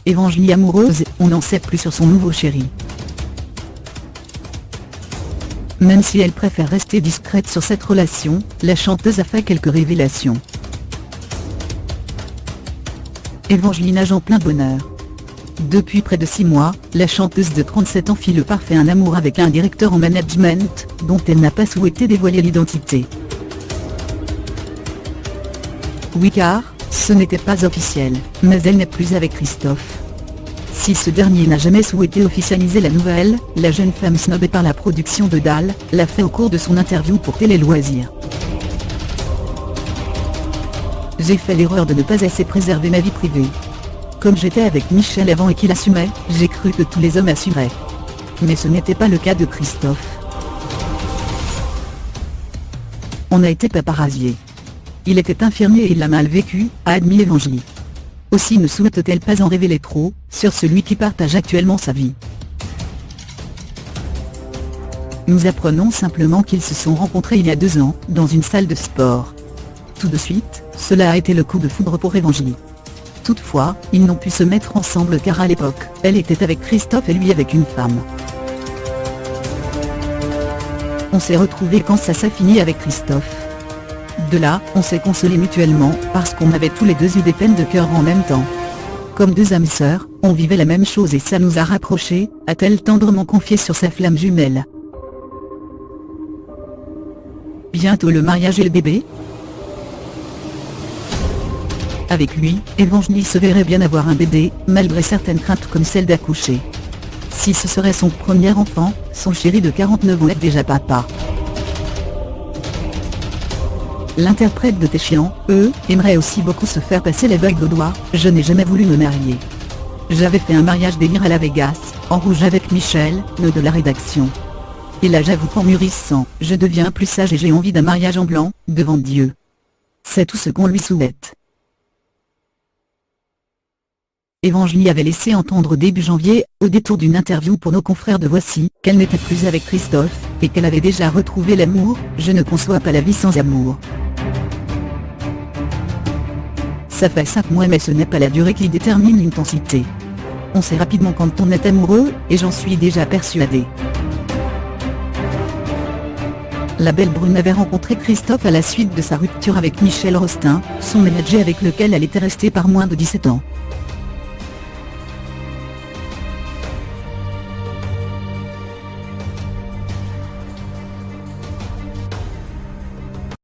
Évangilie amoureuse, on n'en sait plus sur son nouveau chéri. Même si elle préfère rester discrète sur cette relation, la chanteuse a fait quelques révélations. Évangilie nage en plein bonheur. Depuis près de 6 mois, la chanteuse de 37 ans fit le parfait un amour avec un directeur en management, dont elle n'a pas souhaité dévoiler l'identité. Oui, car ce n'était pas officiel, mais elle n'est plus avec Christophe. Si ce dernier n'a jamais souhaité officialiser la nouvelle, la jeune femme snobée par la production de Dalle l'a fait au cours de son interview pour Télé Loisirs. J'ai fait l'erreur de ne pas assez préserver ma vie privée. Comme j'étais avec Michel avant et qu'il assumait, j'ai cru que tous les hommes assumeraient. Mais ce n'était pas le cas de Christophe. On a été paparazzier. Il était infirmier et il l'a mal vécu, a admis Évangilie. Aussi ne souhaite-t-elle pas en révéler trop, sur celui qui partage actuellement sa vie. Nous apprenons simplement qu'ils se sont rencontrés il y a 2 ans, dans une salle de sport. Tout de suite, cela a été le coup de foudre pour Évangilie. Toutefois, ils n'ont pu se mettre ensemble car à l'époque, elle était avec Christophe et lui avec une femme. On s'est retrouvés quand ça s'est fini avec Christophe. De là, on s'est consolés mutuellement, parce qu'on avait tous les deux eu des peines de cœur en même temps. Comme 2 âmes sœurs, on vivait la même chose et ça nous a rapprochés, a-t-elle tendrement confié sur sa flamme jumelle. Bientôt le mariage et le bébé. Avec lui, Évangilie se verrait bien avoir un bébé, malgré certaines craintes comme celle d'accoucher. Si ce serait son premier enfant, son chéri de 49 ans est déjà papa. L'interprète de Téchian, aimerait aussi beaucoup se faire passer les bagues au doigt. Je n'ai jamais voulu me marier. J'avais fait un mariage délire à la Vegas, en rouge avec Michel, le de la rédaction. Et là j'avoue qu'en mûrissant, je deviens plus sage et j'ai envie d'un mariage en blanc, devant Dieu. C'est tout ce qu'on lui souhaite. Évangilie avait laissé entendre début janvier, au détour d'une interview pour nos confrères de Voici, qu'elle n'était plus avec Christophe, et qu'elle avait déjà retrouvé l'amour. Je ne conçois pas la vie sans amour. Ça fait 5 mois mais ce n'est pas la durée qui détermine l'intensité. On sait rapidement quand on est amoureux, et j'en suis déjà persuadée. La belle brune avait rencontré Christophe à la suite de sa rupture avec Michel Rostin, son manager avec lequel elle était restée par moins de 17 ans.